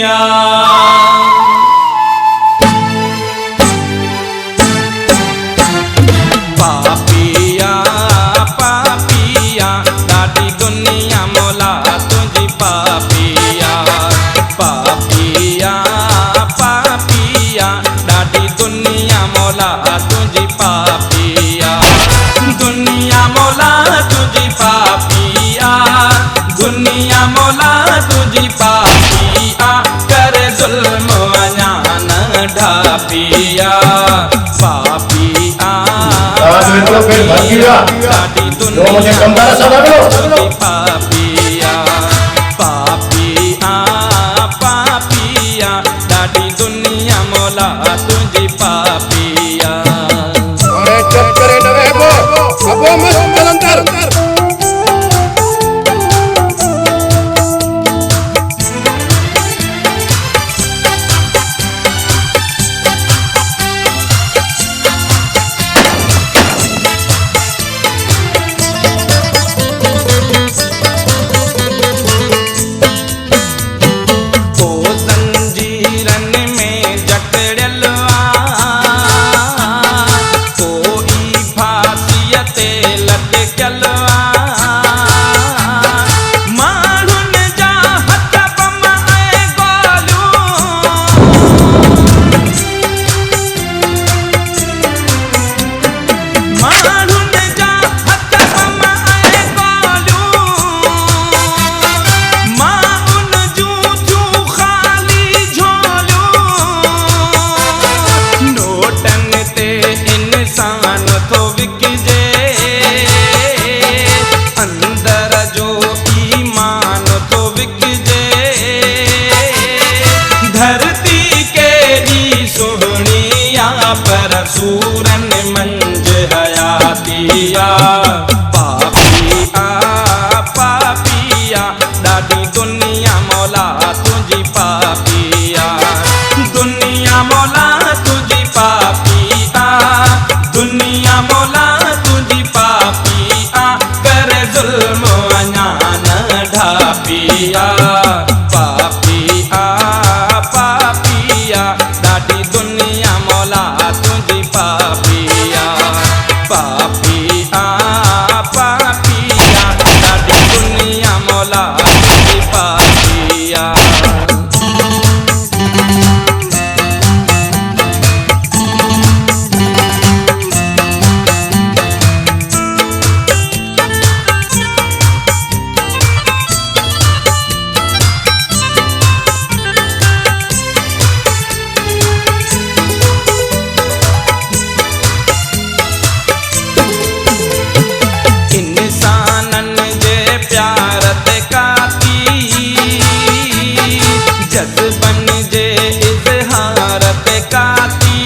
दुनिया। पापिया पापिया ॾाढी दुनिया मौला तुझी पापिया। पापिया पापिया ॾाढी दुनिया मौला तुझी पापिया। दुनिया मौला तुझी पापिया। दुनिया मौला तुझी पापिया। कर जुल्म अञा न ढापिया। पापिया ॾाढी दुनिया तुझी पापिया। पापिया पापिया ॾाढी दुनिया मौला तुझी पापिया। अरे चुप करे न रे अबो मत चल अंदर। पर सूरन मंज हयातिया। पापिया पापिया ॾाढी दुनिया मौला तुझी पापिया। दुनिया मौला तुझी पापिया। दुनिया मौला तुझी पापिया। कर जुल्म अञा न ढापिया। पापिया पापिया ॾाढी दुनिया मौला तुझी पापिया। पापिया पापिया ॾाढी दुनिया मौला तुझी पापिया। इंसानन जे प्यार ते काती जज़्बन जे इज़हार ते काती।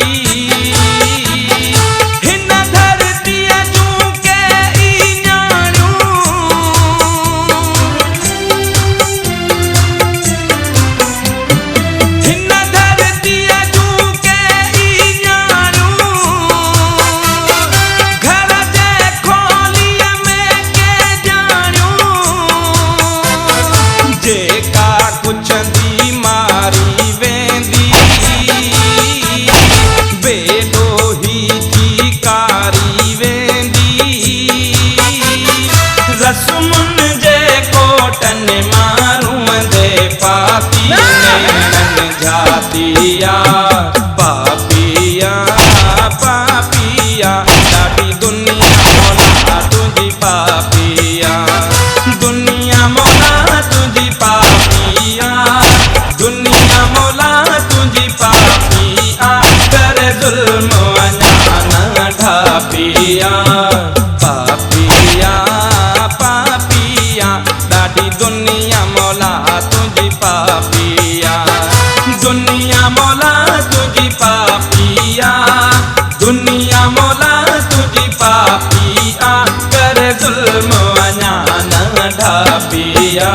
हिन धरतीअ जूं के ई ॼाणियूं। हिन धरतीअ जूं के ई ॼाणियूं। घर जे खोलीअ में के ॼाणियूं। जेका कुछ दी मारी वेंदी बेडोही जी कारी वेंदी। रस्मुन जे कोटन मारूं दे पाती नैनन जातिया। पापिया पापिया ॾाढी दुनिया मौला तुझी पापिया। दुनिया मौला तुझी पापिया। दुनिया मौला तुझी पापिया। कर जुल्म अञा न ढापिया। पापिया पापिया ॾाढी दुनिया मौला तुझी पापिया। दुनिया मौला तुझी पापिया। दुनिया मौला तुझी पापिया। कर जुल्म अञा न ढापिया।